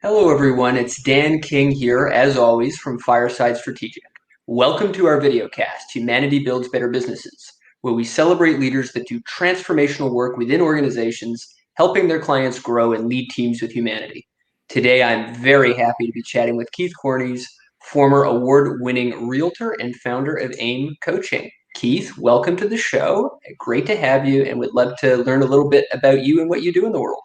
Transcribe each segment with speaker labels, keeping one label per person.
Speaker 1: Hello, everyone. It's Dan King here, as always, from Fireside Strategic. Welcome to our videocast, Humanity Builds Better Businesses, where we celebrate leaders that do transformational work within organizations, helping their clients grow and lead teams with humanity. Today, I'm very happy to be chatting with Keith Cornies, former award-winning realtor and founder of AIM Coaching. Keith, welcome to the show. Great to have you, and would love to learn a little bit about you and what you do in the world.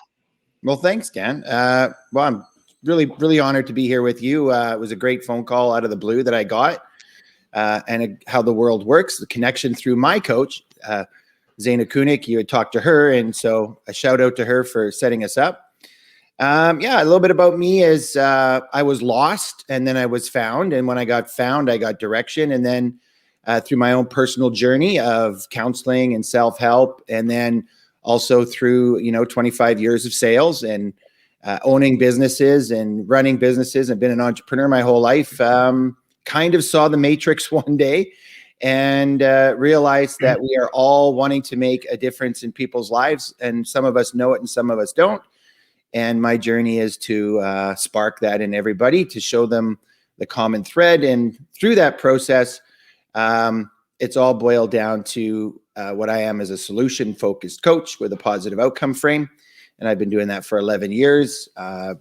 Speaker 2: Well, thanks, Dan. I'm really honored to be here with you. It was a great phone call out of the blue that I got, how the world works, the connection through my coach, Zaina Kunik. You had talked to her, and so a shout out to her for setting us up. A little bit about me is I was lost, and then I was found, and when I got found, I got direction, and then through my own personal journey of counseling and self-help, and then also through 25 years of sales and owning businesses and running businesses and been an entrepreneur my whole life. Kind of saw the matrix one day and realized that we are all wanting to make a difference in people's lives, and some of us know it and some of us don't. And my journey is to spark that in everybody, to show them the common thread. And through that process, it's all boiled down to what I am as a solution-focused coach with a positive outcome frame. And I've been doing that for 11 years,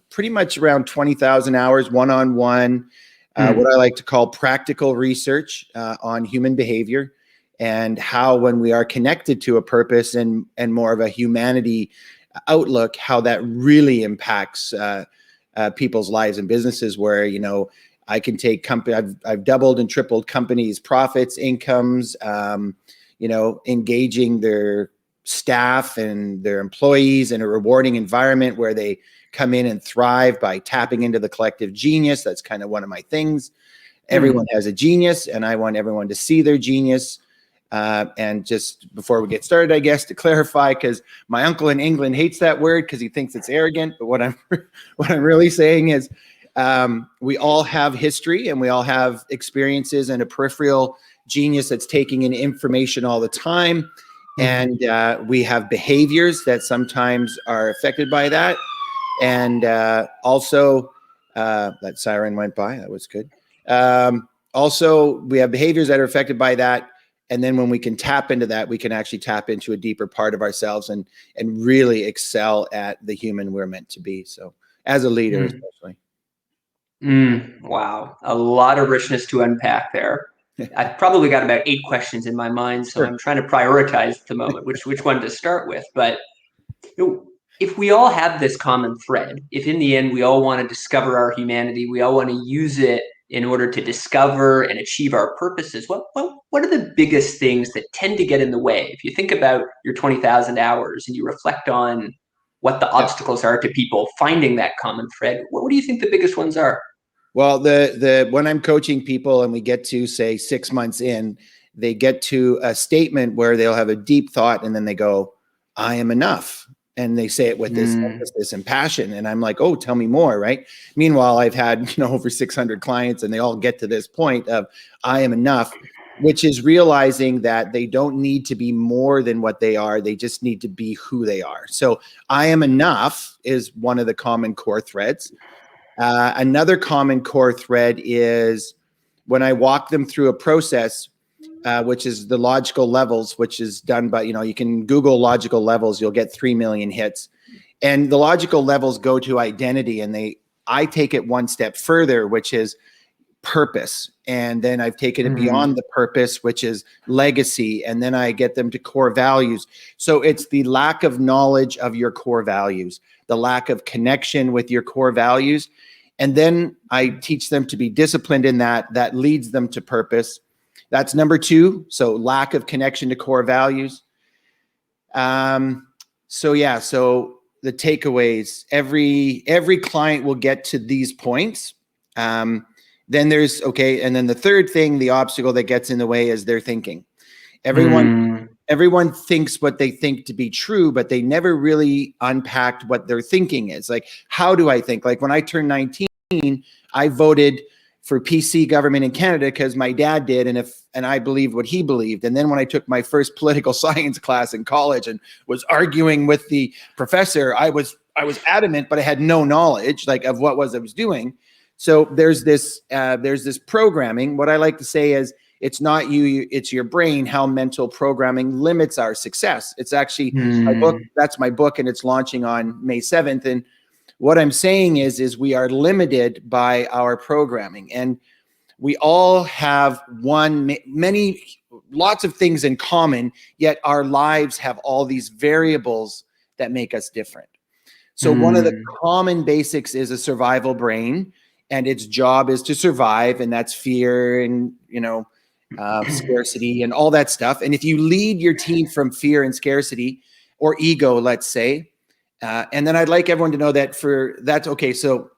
Speaker 2: pretty much around 20,000 hours, one-on-one, what I like to call practical research on human behavior and how, when we are connected to a purpose and more of a humanity outlook, how that really impacts people's lives and businesses, where, I can take I've doubled and tripled companies' profits, incomes, engaging their staff and their employees in a rewarding environment where they come in and thrive by tapping into the collective genius. That's kind of one of my things. Everyone has a genius, and I want everyone to see their genius. And just before we get started, I guess, to clarify, because my uncle in England hates that word because he thinks it's arrogant. But what I'm really saying is, we all have history and we all have experiences and a peripheral genius that's taking in information all the time. And we have behaviors that sometimes are affected by that. And also, that siren went by. That was good. Also, we have behaviors that are affected by that. And then when we can tap into that, we can actually tap into a deeper part of ourselves and really excel at the human we're meant to be. So as a leader, especially.
Speaker 1: Wow. A lot of richness to unpack there. I've probably got about 8 questions in my mind, so I'm trying to prioritize at the moment which one to start with. But if we all have this common thread, if in the end we all want to discover our humanity, we all want to use it in order to discover and achieve our purposes, what are the biggest things that tend to get in the way? If you think about your 20,000 hours and you reflect on what the obstacles are to people finding that common thread, what do you think the biggest ones are?
Speaker 2: Well, when I'm coaching people and we get to, say, 6 months in, they get to a statement where they'll have a deep thought and then they go, I am enough. And they say it with this emphasis and passion. And I'm like, oh, tell me more, right? Meanwhile, I've had, over 600 clients and they all get to this point of I am enough, which is realizing that they don't need to be more than what they are. They just need to be who they are. So I am enough is one of the common core threads. Another common core thread is when I walk them through a process, which is the logical levels, which is done by, you can Google logical levels, you'll get 3 million hits. And the logical levels go to identity, and I take it one step further, which is purpose. And then I've taken it beyond the purpose, which is legacy. And then I get them to core values. So it's the lack of knowledge of your core values, the lack of connection with your core values. And then I teach them to be disciplined in that leads them to purpose. That's number 2. So lack of connection to core values. So the takeaways, every client will get to these points. Then there's, and then the third thing, the obstacle that gets in the way is their thinking. Everyone thinks what they think to be true, but they never really unpacked what their thinking is. Like, how do I think? Like when I turned 19, I voted for PC government in Canada because my dad did, and I believed what he believed. And then when I took my first political science class in college and was arguing with the professor, I was I was adamant, but I had no knowledge like of what I was doing. So there's this programming. What I like to say is it's not you, it's your brain, how mental programming limits our success. It's actually my book. That's my book, and it's launching on May 7th. And what I'm saying is we are limited by our programming, and we all have lots of things in common, yet our lives have all these variables that make us different. So one of the common basics is a survival brain, and its job is to survive, and that's fear and, scarcity and all that stuff. And if you lead your team from fear and scarcity or ego, let's say, and then I'd like everyone to know that that's okay. So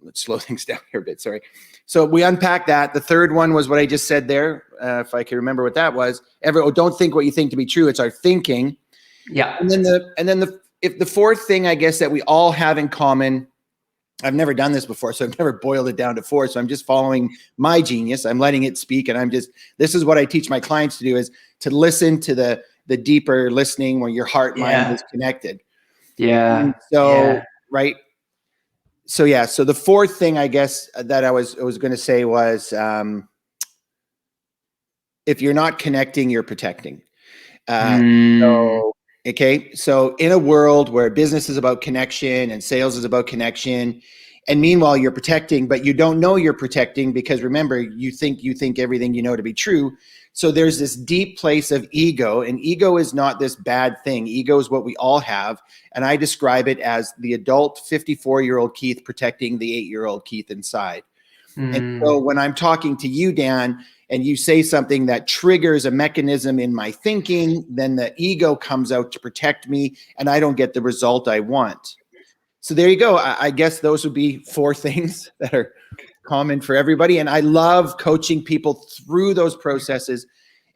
Speaker 2: let's slow things down here a bit. Sorry. So we unpack that. The third one was what I just said there. If I can remember what that was, don't think what you think to be true. It's our thinking.
Speaker 1: Yeah.
Speaker 2: And then the fourth thing, I guess, that we all have in common, I've never done this before, so I've never boiled it down to four. So I'm just following my genius. I'm letting it speak. And this is what I teach my clients to do, is to listen to the deeper listening where your heart, mind is connected.
Speaker 1: Yeah.
Speaker 2: And so, right. So, yeah. So the fourth thing, I guess, that I was going to say was, if you're not connecting, you're protecting. Okay. So in a world where business is about connection and sales is about connection, and meanwhile you're protecting, but you don't know you're protecting, because remember, you think everything you know to be true. So there's this deep place of ego, and ego is not this bad thing. Ego is what we all have. And I describe it as the adult 54-year-old Keith protecting the 8-year-old Keith inside. And so when I'm talking to you, Dan, and you say something that triggers a mechanism in my thinking, then the ego comes out to protect me, and I don't get the result I want. So there you go. I guess those would be four things that are common for everybody. And I love coaching people through those processes.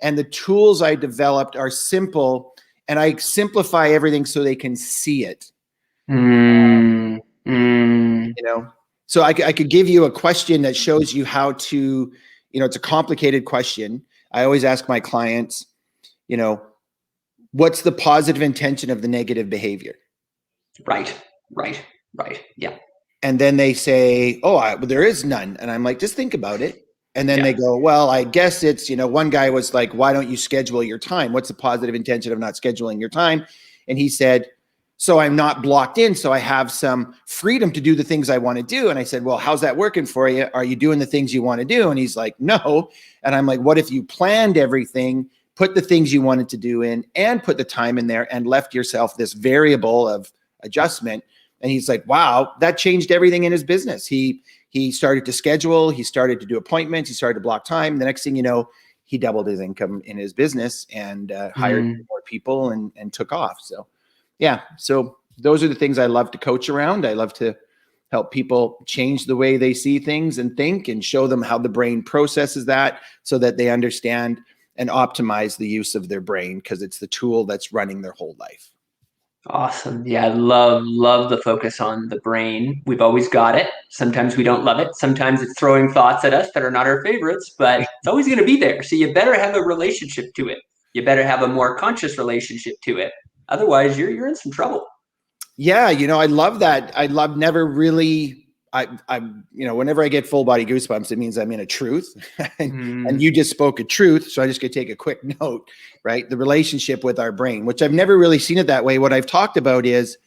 Speaker 2: And the tools I developed are simple, and I simplify everything so they can see it. So I could give you a question that shows you how to, it's a complicated question. I always ask my clients, what's the positive intention of the negative behavior?
Speaker 1: Right. Yeah.
Speaker 2: And then they say, well, there is none. And I'm like, just think about it. And then they go, well, I guess it's, one guy was like, why don't you schedule your time? What's the positive intention of not scheduling your time? And he said, so I'm not blocked in. So I have some freedom to do the things I want to do. And I said, well, how's that working for you? Are you doing the things you want to do? And he's like, no. And I'm like, what if you planned everything, put the things you wanted to do in, and put the time in there, and left yourself this variable of adjustment? And he's like, wow, that changed everything in his business. He started to schedule, he started to do appointments, he started to block time. The next thing you know, he doubled his income in his business and hired more people and took off. So yeah, so those are the things I love to coach around. I love to help people change the way they see things and think, and show them how the brain processes that, so that they understand and optimize the use of their brain, because it's the tool that's running their whole life.
Speaker 1: Awesome. Yeah, I love the focus on the brain. We've always got it. Sometimes we don't love it. Sometimes it's throwing thoughts at us that are not our favorites, but it's always going to be there. So you better have a relationship to it. You better have a more conscious relationship to it. Otherwise, you're in some trouble.
Speaker 2: Yeah, I love that. Never really, whenever I get full body goosebumps, it means I'm in a truth. and you just spoke a truth. So I just could take a quick note, right? The relationship with our brain, which I've never really seen it that way. What I've talked about is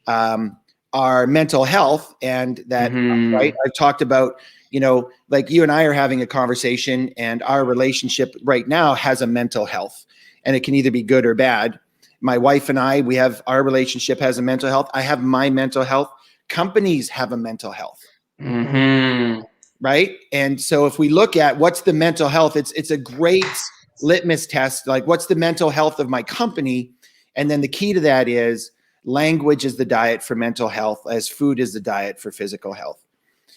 Speaker 2: our mental health, and that, right? I've talked about, like you and I are having a conversation, and our relationship right now has a mental health, and it can either be good or bad. My wife and I, our relationship has a mental health. I have my mental health. Companies have a mental health. Right. And so if we look at what's the mental health, it's a great litmus test. Like, what's the mental health of my company? And then the key to that is language is the diet for mental health, as food is the diet for physical health.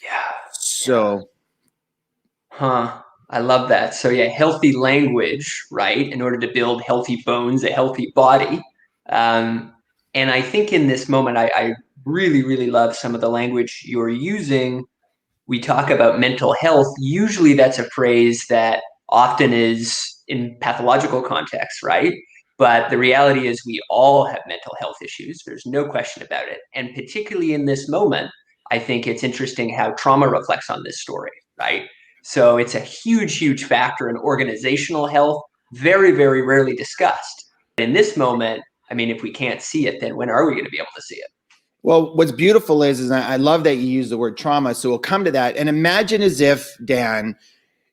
Speaker 1: Yeah.
Speaker 2: So.
Speaker 1: I love that. So yeah, healthy language, right? In order to build healthy bones, a healthy body. And I think in this moment, I really love some of the language you're using. We talk about mental health. Usually that's a phrase that often is in pathological context, right? But the reality is we all have mental health issues. There's no question about it. And particularly in this moment, I think it's interesting how trauma reflects on this story, right? So it's a huge, huge factor in organizational health, very, very rarely discussed. In this moment, I mean, if we can't see it, then when are we going to be able to see it?
Speaker 2: Well, what's beautiful is I love that you use the word trauma. So we'll come to that. And imagine as if, Dan,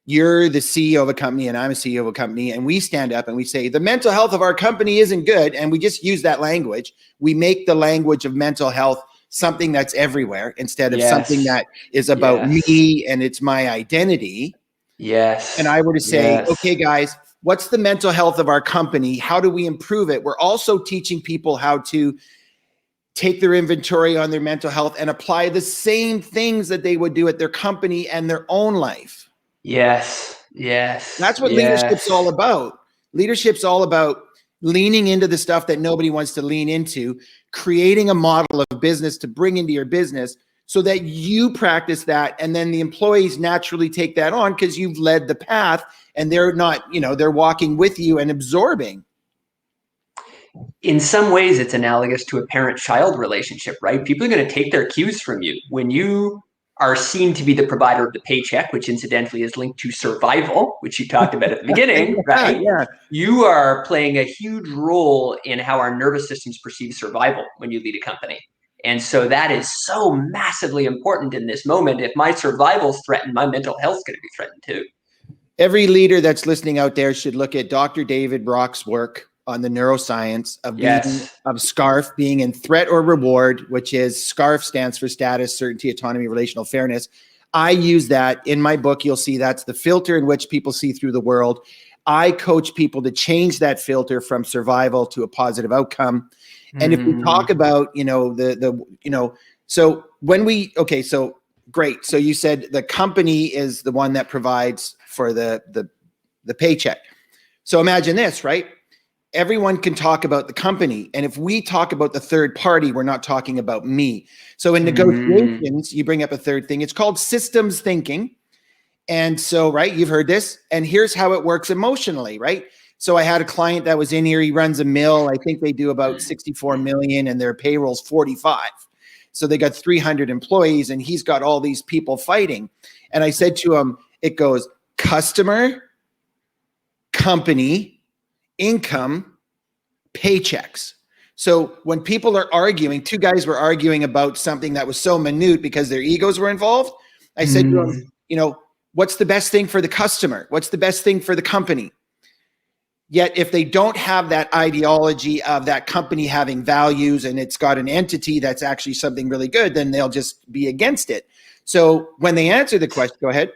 Speaker 2: you're the CEO of a company and I'm a CEO of a company, and we stand up and we say, the mental health of our company isn't good. And we just use that language. We make the language of mental health something that's everywhere instead of something
Speaker 1: Yes.
Speaker 2: that is about
Speaker 1: Yes.
Speaker 2: me and it's my identity. And
Speaker 1: Yes.
Speaker 2: I were to say, okay,
Speaker 1: Yes.
Speaker 2: guys, what's the mental health of our company? How do we improve it? We're also teaching people how to take their inventory on their mental health and apply the same things that they would do at their company and their own life.
Speaker 1: Yes. Yes.
Speaker 2: That's what leadership's
Speaker 1: Yes.
Speaker 2: all about. Leadership's all about leaning into the stuff that nobody wants to lean into, creating a model of business to bring into your business so that you practice that. And then the employees naturally take that on because you've led the path and they're not, they're walking with you and absorbing.
Speaker 1: In some ways, it's analogous to a parent-child relationship, right? People are going to take their cues from you. When you are seen to be the provider of the paycheck, which incidentally is linked to survival, which you talked about at the beginning,
Speaker 2: Yeah,
Speaker 1: right?
Speaker 2: yeah.
Speaker 1: You are playing a huge role in how our nervous systems perceive survival when you lead a company. And so that is so massively important in this moment. If my survival is threatened, my mental health is going to be threatened too.
Speaker 2: Every leader that's listening out there should look at Dr. David Brock's work on the neuroscience
Speaker 1: Yes.
Speaker 2: of SCARF being in threat or reward, which is SCARF stands for status, certainty, autonomy, relational fairness. I use that in my book. You'll see that's the filter in which people see through the world. I coach people to change that filter from survival to a positive outcome. And if we talk about, so when we, okay, so great. So you said the company is the one that provides for the paycheck. So imagine this, right? Everyone can talk about the company. And if we talk about the third party, we're not talking about me. So in negotiations, you bring up a third thing. It's called systems thinking. And so, right, you've heard this. And here's how it works emotionally, right? So I had a client that was in here. He runs a mill. I think they do about 64 million and their payroll's 45. So they got 300 employees and he's got all these people fighting. And I said to him, it goes customer, company, income, paychecks. So when people are arguing, two guys were arguing about something that was so minute because their egos were involved. I said to him, what's the best thing for the customer? What's the best thing for the company? Yet if they don't have that ideology of that company having values and it's got an entity that's actually something really good, then they'll just be against it. So when they answer the question, go ahead.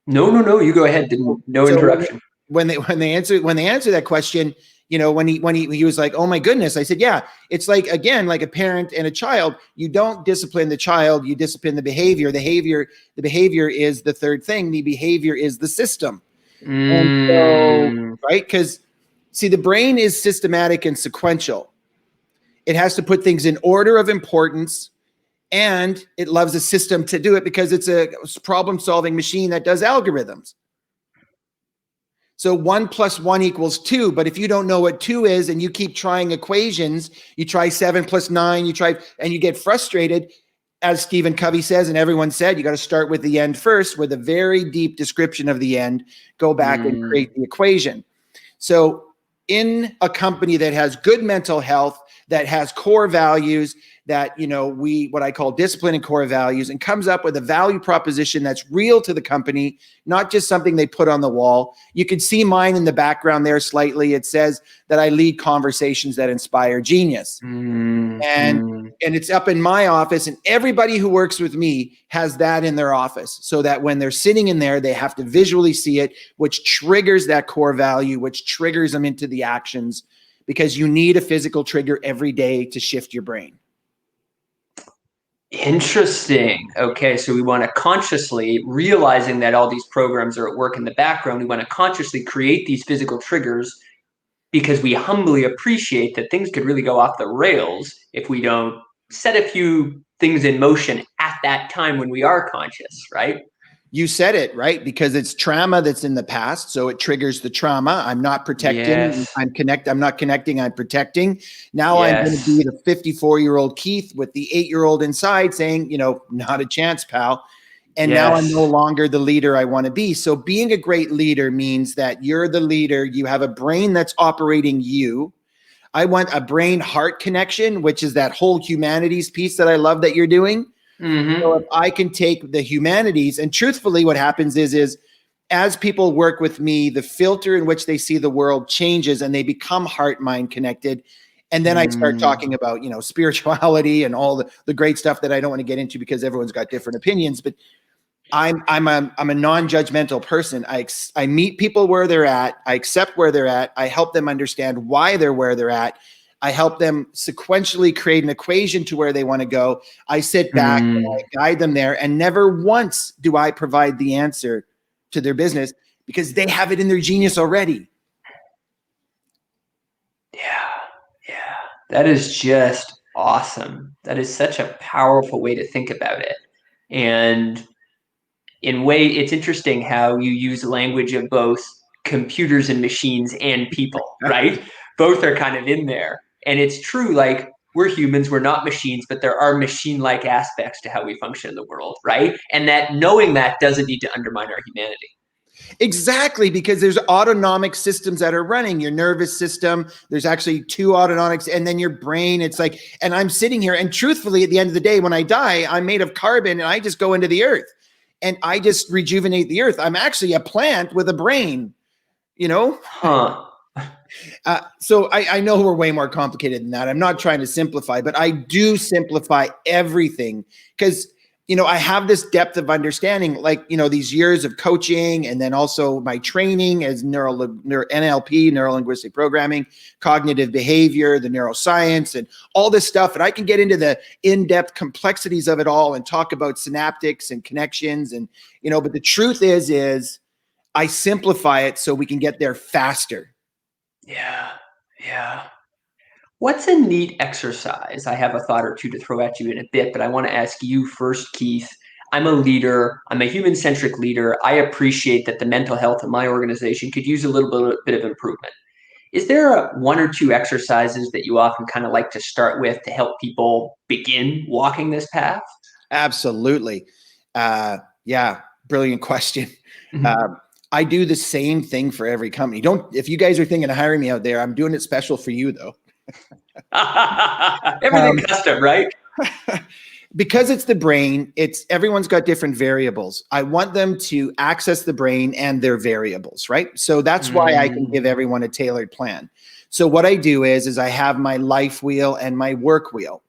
Speaker 1: No, you go ahead. No interruption.
Speaker 2: When they answer that question, when he was like, oh my goodness, I said, yeah, it's like, again, like a parent and a child. You don't discipline the child, you discipline the behavior. The behavior is the third thing. The behavior is the system. And so, right? Because see, the brain is systematic and sequential. It has to put things in order of importance, and it loves a system to do it because it's a problem-solving machine that does algorithms. So 1 + 1 = 2. But if you don't know what 2 is and you keep trying equations, you try 7 + 9, and you get frustrated. As Stephen Covey says, and everyone said, you got to start with the end first, with a very deep description of the end, go back and create the equation. So in a company that has good mental health, that has core values, that, what I call discipline and core values, and comes up with a value proposition that's real to the company, not just something they put on the wall. You can see mine in the background there slightly. It says that I lead conversations that inspire genius. And it's up in my office, and everybody who works with me has that in their office, so that when they're sitting in there, they have to visually see it, which triggers that core value, which triggers them into the actions, because you need a physical trigger every day to shift your brain.
Speaker 1: Interesting. Okay, so we want to consciously, realizing that all these programs are at work in the background, we want to consciously create these physical triggers because we humbly appreciate that things could really go off the rails if we don't set a few things in motion at that time when we are conscious, right?
Speaker 2: You said it, right? Because it's trauma that's in the past. So it triggers the trauma. I'm not protecting.
Speaker 1: Yes.
Speaker 2: I'm not connecting. I'm protecting. Now I'm going to be
Speaker 1: Yes.
Speaker 2: the 54-year-old Keith with the 8-year-old inside saying, not a chance, pal. And now I'm no
Speaker 1: Yes.
Speaker 2: longer the leader I want to be. So being a great leader means that you're the leader. You have a brain that's operating you. I want a brain heart connection, which is that whole humanities piece that I love that you're doing. So
Speaker 1: Mm-hmm.
Speaker 2: if I can take the humanities, and truthfully, what happens is as people work with me, the filter in which they see the world changes and they become heart mind connected. And then I start
Speaker 1: Mm.
Speaker 2: talking about, spirituality and all the great stuff that I don't want to get into because everyone's got different opinions. But I'm a non-judgmental person. I meet people where they're at. I accept where they're at. I help them understand why they're where they're at. I help them sequentially create an equation to where they want to go. I sit back and
Speaker 1: Mm.
Speaker 2: I guide them there. And never once do I provide the answer to their business because they have it in their genius already.
Speaker 1: Yeah. Yeah. That is just awesome. That is such a powerful way to think about it. And in way, it's interesting how you use language of both computers and machines and people, right? Both are kind of in there. And it's true, like we're humans, we're not machines, but there are machine-like aspects to how we function in the world, right? And that knowing that doesn't need to undermine our humanity.
Speaker 2: Exactly, because there's autonomic systems that are running your nervous system. There's actually two autonomics, and then your brain. It's like, and I'm sitting here, and truthfully, at the end of the day, when I die, I'm made of carbon, and I just go into the earth, and I just rejuvenate the earth. I'm actually a plant with a brain, you know.
Speaker 1: Huh.
Speaker 2: So I know we're way more complicated than that. I'm not trying to simplify, but I do simplify everything because I have this depth of understanding, like these years of coaching, and then also my training as NLP, neuro linguistic programming, cognitive behavior, the neuroscience, and all this stuff. And I can get into the in-depth complexities of it all and talk about synaptics and connections, and But the truth is I simplify it so we can get there faster.
Speaker 1: Yeah. Yeah. What's a neat exercise? I have a thought or two to throw at you in a bit, but I want to ask you first, Keith. I'm a leader. I'm a human-centric leader. I appreciate that the mental health of my organization could use a little bit of improvement. Is there one or two exercises that you often kind of like to start with to help people begin walking this path?
Speaker 2: Absolutely. Yeah, brilliant question.
Speaker 1: Mhm.
Speaker 2: Um, I do the same thing for every company. If you guys are thinking of hiring me out there, I'm doing it special for you though.
Speaker 1: Everything
Speaker 2: Um,
Speaker 1: custom, right?
Speaker 2: because it's the brain, everyone's got different variables. I want them to access the brain and their variables, right? So that's why I can
Speaker 1: Mm.
Speaker 2: give everyone a tailored plan. So what I do is I have my life wheel and my work wheel.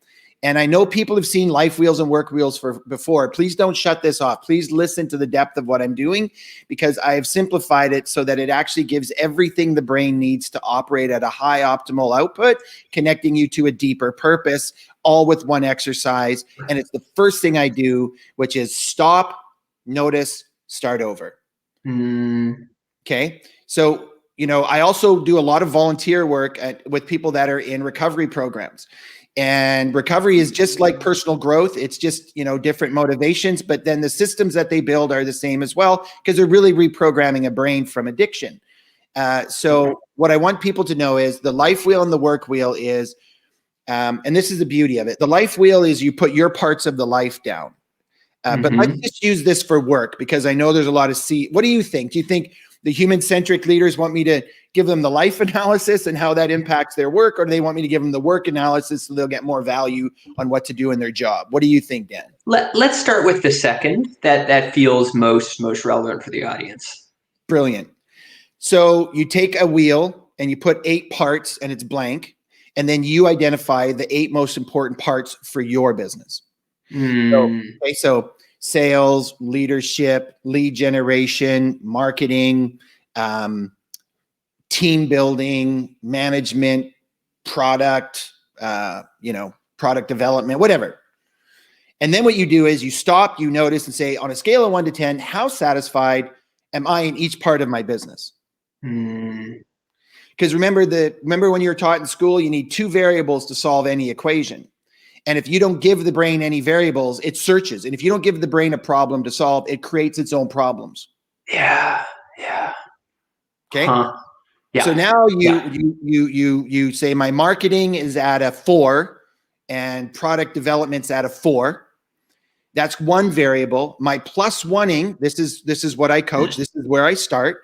Speaker 2: And I know people have seen life wheels and work wheels before. Please don't shut this off. Please listen to the depth of what I'm doing because I have simplified it so that it actually gives everything the brain needs to operate at a high optimal output, connecting you to a deeper purpose, all with one exercise. And it's the first thing I do, which is stop, notice, start over.
Speaker 1: Mm.
Speaker 2: Okay. So, I also do a lot of volunteer work with people that are in recovery programs. And recovery is just like personal growth. It's just, different motivations, but then the systems that they build are the same as well because they're really reprogramming a brain from addiction. So what I want people to know is the life wheel and the work wheel is, and this is the beauty of it. The life wheel is you put your parts of the life down. But let's
Speaker 1: Mm-hmm.
Speaker 2: just use this for work because I know there's a lot of What do you think? Do you think the human-centric leaders want me to give them the life analysis and how that impacts their work, or do they want me to give them the work analysis so they'll get more value on what to do in their job? What do you think, Dan?
Speaker 1: Let's start with the second. That feels most relevant for the audience.
Speaker 2: Brilliant. So you take a wheel and you put 8 parts and it's blank, and then you identify the 8 most important parts for your business.
Speaker 1: Mm.
Speaker 2: So sales, leadership, lead generation, marketing, team building, management, product, product development, whatever. And then what you do is you stop, you notice, and say, on a scale of 1 to 10, how satisfied am I in each part of my business?
Speaker 1: Mm.
Speaker 2: Because remember when you were taught in school, you need 2 variables to solve any equation. And if you don't give the brain any variables, it searches. And if you don't give the brain a problem to solve, it creates its own problems.
Speaker 1: Yeah. Yeah.
Speaker 2: Okay.
Speaker 1: Huh. Yeah.
Speaker 2: So now
Speaker 1: Yeah.
Speaker 2: you say my marketing is at a 4 and product development's at a 4. That's one variable. My plus oneing, this is what I coach. This is where I start.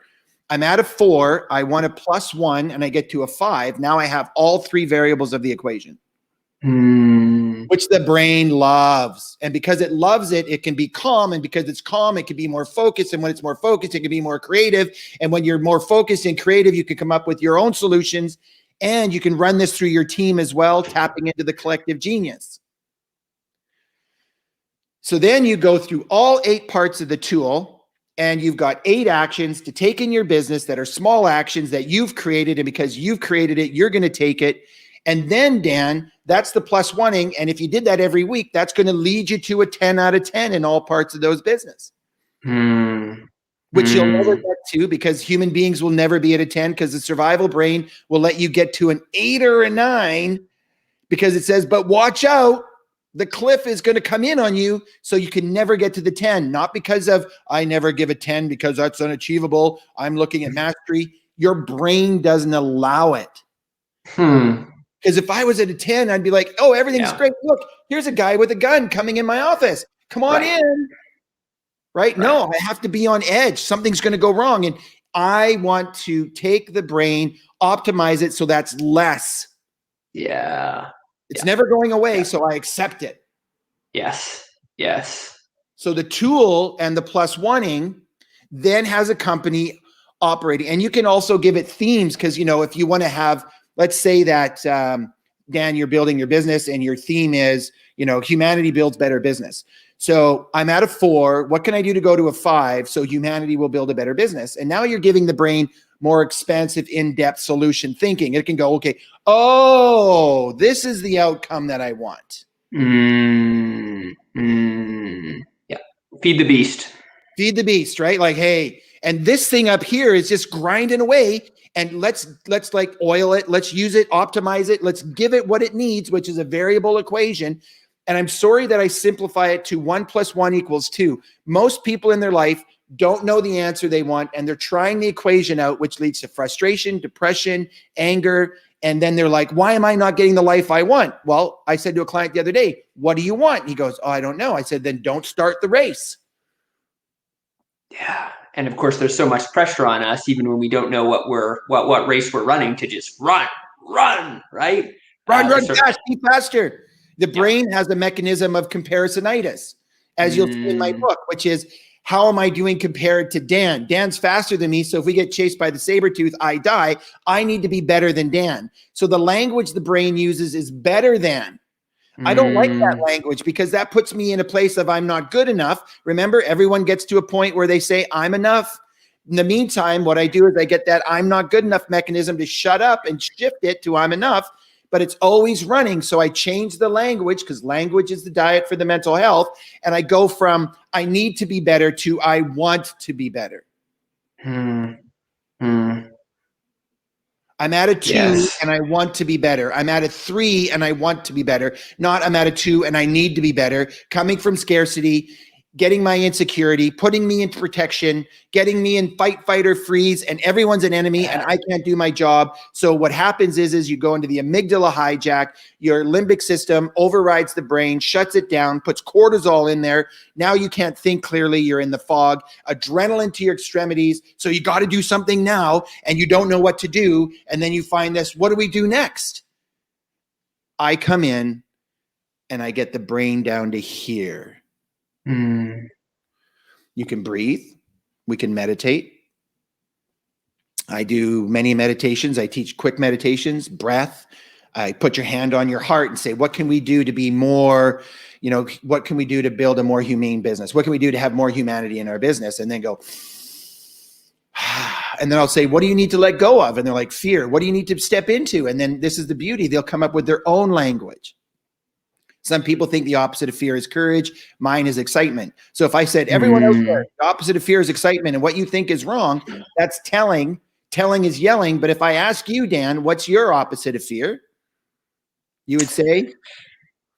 Speaker 2: I'm at a 4. I want a plus 1 and I get to a 5. Now I have all 3 variables of the equation. Which the brain loves. And because it loves it, it can be calm. And because it's calm, it can be more focused. And when it's more focused, it can be more creative. And when you're more focused and creative, you can come up with your own solutions. And you can run this through your team as well, tapping into the collective genius. So then you go through all 8 parts of the tool, and you've got 8 actions to take in your business that are small actions that you've created. And because you've created it, you're going to take it. And then, Dan, that's the plus oneing. And if you did that every week, that's going to lead you to a 10 out of 10 in all parts of those business. Which you'll never get to, because human beings will never be at a 10, because the survival brain will let you get to an 8 or a 9 because it says, but watch out, the cliff is going to come in on you. So you can never get to the 10, not because of I never give a 10 because that's unachievable. I'm looking at mastery. Your brain doesn't allow it. Because if I was at a 10, I'd be like, oh, everything's great. Look, here's a guy with a gun coming in my office. Come on in. Right? No, I have to be on edge. Something's going to go wrong. And I want to take the brain, optimize it so that's less.
Speaker 1: Yeah.
Speaker 2: It's never going away, so I accept it.
Speaker 1: Yes. Yes.
Speaker 2: So the tool and the plus oneing then has a company operating. And you can also give it themes, because, you know, if you want to have, let's say that, Dan, you're building your business and your theme is, you know, humanity builds better business. So I'm at a 4. What can I do to go to a 5 so humanity will build a better business? And now you're giving the brain more expansive, in-depth solution thinking. It can go, okay, oh, this is the outcome that I want.
Speaker 1: Yeah. Feed the beast.
Speaker 2: Feed the beast, right? Like, hey, and this thing up here is just grinding away. And let's like oil it. Let's use it, optimize it. Let's give it what it needs, which is a variable equation. And I'm sorry that I simplify it to 1 + 1 = 2. Most people in their life don't know the answer they want, and they're trying the equation out, which leads to frustration, depression, anger. And then they're like, why am I not getting the life I want? Well, I said to a client the other day, what do you want? He goes, oh, I don't know. I said, then don't start the race.
Speaker 1: Yeah. And of course, there's so much pressure on us, even when we don't know what race we're running, to just run, right?
Speaker 2: Run fast, be faster. The brain has a mechanism of comparisonitis, as you'll see in my book, which is, how am I doing compared to Dan? Dan's faster than me. So if we get chased by the saber tooth, I die. I need to be better than Dan. So the language the brain uses is better than. I don't like that language, because that puts me in a place of I'm not good enough. Remember, everyone gets to a point where they say I'm enough. In the meantime, what I do is I get that I'm not good enough mechanism to shut up and shift it to I'm enough, but it's always running. So I change the language, because language is the diet for the mental health. And I go from I need to be better to I want to be better. I'm at a 2 and I want to be better. I'm at a 3 and I want to be better. Not I'm at a 2 and I need to be better. Coming from scarcity, getting my insecurity, putting me into protection, getting me in fight, fight, or freeze, and everyone's an enemy and I can't do my job. So what happens is you go into the amygdala hijack, your limbic system overrides the brain, shuts it down, puts cortisol in there. Now you can't think clearly, you're in the fog, adrenaline to your extremities. So you got to do something now and you don't know what to do. And then you find this, what do we do next? I come in and I get the brain down to here. You can breathe. We can meditate. I do many meditations. I teach quick meditations, breath. I put your hand on your heart and say, what can we do to be more, you know, what can we do to build a more humane business? What can we do to have more humanity in our business? And then go, and then I'll say, what do you need to let go of? And they're like, fear. What do you need to step into? And then this is the beauty. They'll come up with their own language. Some people think the opposite of fear is courage. Mine is excitement. So if I said, everyone else there, the opposite of fear is excitement, and what you think is wrong, that's telling. Telling is yelling. But if I ask you, Dan, what's your opposite of fear? You would say?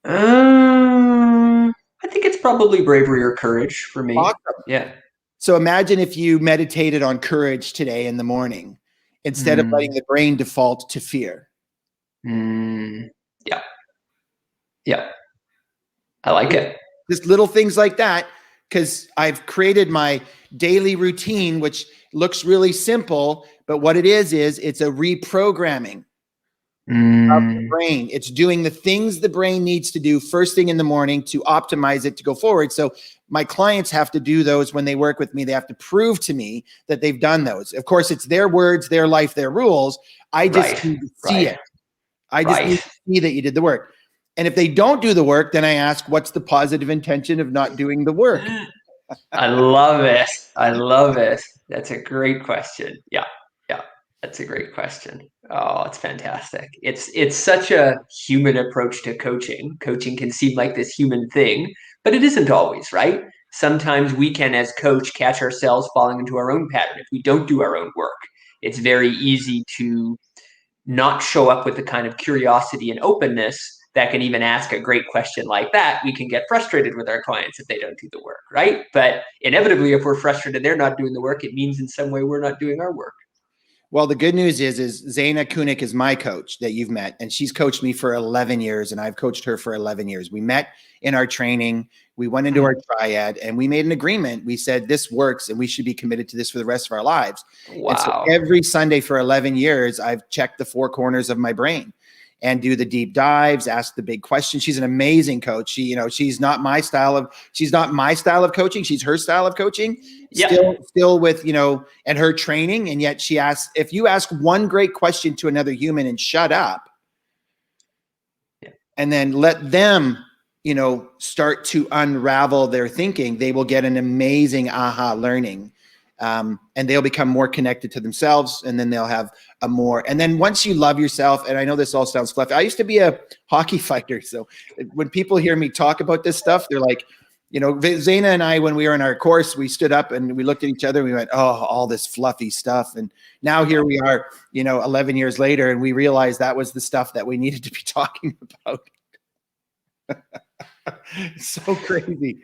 Speaker 1: I think it's probably bravery or courage for me.
Speaker 2: Awesome.
Speaker 1: Yeah.
Speaker 2: So imagine if you meditated on courage today in the morning instead of letting
Speaker 1: Mm,
Speaker 2: the brain default to fear.
Speaker 1: mm, yeah. Yeah. I like it.
Speaker 2: Just little things like that, because I've created my daily routine, which looks really simple, but what it is it's a reprogramming of the
Speaker 1: Mm,
Speaker 2: brain. It's doing the things the brain needs to do first thing in the morning to optimize it to go forward. So my clients have to do those when they work with me. They have to prove to me that they've done those. Of course, it's their words, their life, their rules. I just
Speaker 1: right.
Speaker 2: need to see
Speaker 1: Right.
Speaker 2: it. I just need
Speaker 1: Right.
Speaker 2: to see that you did the work. And if they don't do the work, then I ask, what's the positive intention of not doing the work?
Speaker 1: I love it. I love it. That's a great question. Yeah. Yeah. That's a great question. Oh, it's fantastic. It's such a human approach to coaching. Coaching can seem like this human thing, but it isn't always, right? Sometimes we can, as coach, catch ourselves falling into our own pattern if we don't do our own work. It's very easy to not show up with the kind of curiosity and openness that can even ask a great question like that. We can get frustrated with our clients if they don't do the work, right? But inevitably, if we're frustrated they're not doing the work, it means in some way we're not doing our work.
Speaker 2: Well, the good news is Zaina Kunik is my coach that you've met, and she's coached me for 11 years, and I've coached her for 11 years. We met in our training. We went into our triad, and we made an agreement. We said this works, and we should be committed to this for the rest of our lives. And so
Speaker 1: Wow.
Speaker 2: every Sunday for 11 years, I've checked the four corners of my brain and do the deep dives, ask the big questions. She's an amazing coach. She's not my style of coaching. She's her style of coaching.
Speaker 1: Yeah.
Speaker 2: Still with, and her training. And yet she asks, if you ask one great question to another human and shut up,
Speaker 1: Yeah.
Speaker 2: and then let them, start to unravel their thinking, they will get an amazing aha learning. And they'll become more connected to themselves, and then they'll have and then once you love yourself, and I know this all sounds fluffy, I used to be a hockey fighter. So when people hear me talk about this stuff, they're like, Zaina and I, when we were in our course, we stood up and we looked at each other and we went, oh, all this fluffy stuff. And now here we are, 11 years later, and we realized that was the stuff that we needed to be talking about. So crazy.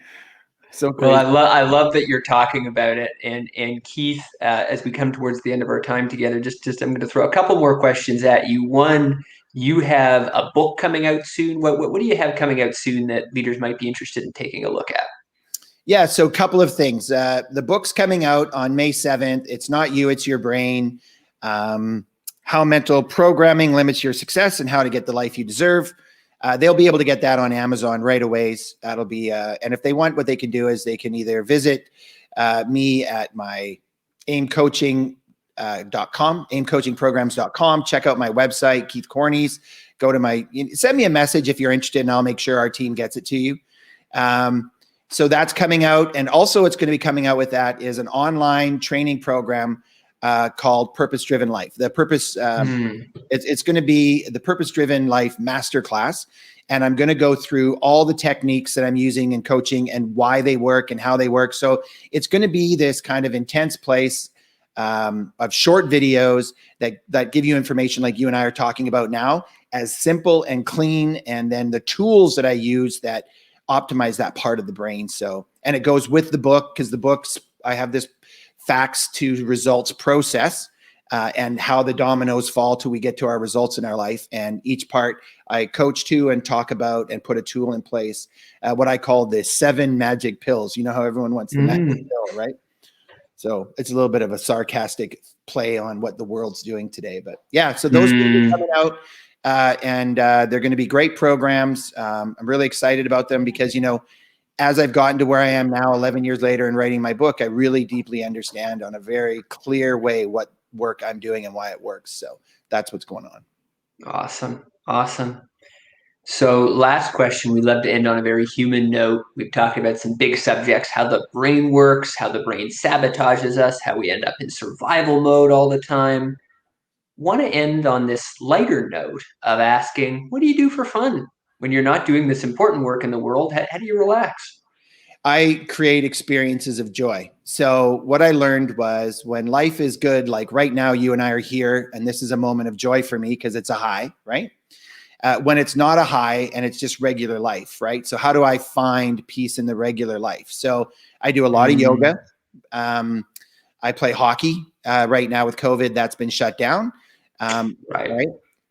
Speaker 2: So
Speaker 1: Well,
Speaker 2: crazy.
Speaker 1: I love that you're talking about it, and Keith, as we come towards the end of our time together, just I'm going to throw a couple more questions at you. One, you have a book coming out soon. What do you have coming out soon that leaders might be interested in taking a look at?
Speaker 2: Yeah, so a couple of things. The book's coming out on May 7th. It's Not You, It's Your Brain. How mental programming limits your success and how to get the life you deserve. They'll be able to get that on Amazon right away. That'll be, and if they want, what they can do is they can either visit me at my aimcoaching.com, aimcoachingprograms.com, check out my website, Keith Cornies, send me a message if you're interested, and I'll make sure our team gets it to you. So that's coming out. And also what's going to be coming out with that is an online training program called Purpose Driven Life. It's going to be the Purpose Driven Life Masterclass. And I'm going to go through all the techniques that I'm using in coaching and why they work and how they work. So it's going to be this kind of intense place of short videos that give you information like you and I are talking about now, as simple and clean. And then the tools that I use that optimize that part of the brain. So, and it goes with the book, because the books, I have this facts to results process and how the dominoes fall till we get to our results in our life. And each part I coach to and talk about and put a tool in place, what I call the 7 magic pills. You know how everyone wants the magic pill, right? So it's a little bit of a sarcastic play on what the world's doing today. But yeah, so those things are coming out. And they're going to be great programs. I'm really excited about them because, as I've gotten to where I am now, 11 years later, and writing my book, I really deeply understand on a very clear way what work I'm doing and why it works. So that's what's going on.
Speaker 1: Awesome. Awesome. So, last question. We love to end on a very human note. We've talked about some big subjects: how the brain works, how the brain sabotages us, how we end up in survival mode all the time. Want to end on this lighter note of asking, what do you do for fun when you're not doing this important work in the world? How do you relax?
Speaker 2: I create experiences of joy. So what I learned was, when life is good, like right now, you and I are here, and this is a moment of joy for me because it's a high, right? when it's not a high and it's just regular life, right? So how do I find peace in the regular life? So I do a lot of yoga. I play hockey. Right now with COVID, that's been shut down. Right.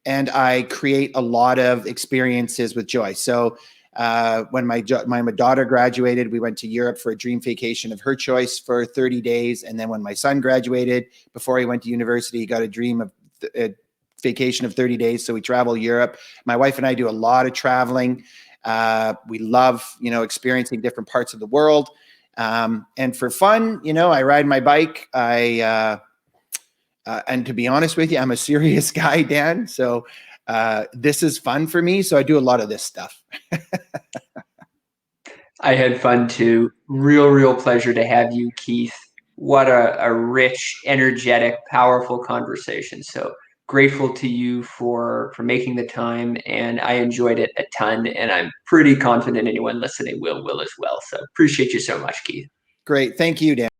Speaker 2: And I create a lot of experiences with joy. So when my daughter graduated, we went to Europe for a dream vacation of her choice for 30 days. And then when my son graduated, before he went to university, he got a dream of a vacation of 30 days. So we travel Europe. My wife and I do a lot of traveling. We love, experiencing different parts of the world. And for fun, I ride my bike. And to be honest with you, I'm a serious guy, Dan. So this is fun for me. So I do a lot of this stuff.
Speaker 1: I had fun too. Real pleasure to have you, Keith. What a rich, energetic, powerful conversation. So grateful to you for making the time, and I enjoyed it a ton, and I'm pretty confident anyone listening will as well. So appreciate you so much, Keith.
Speaker 2: Great. Thank you, Dan.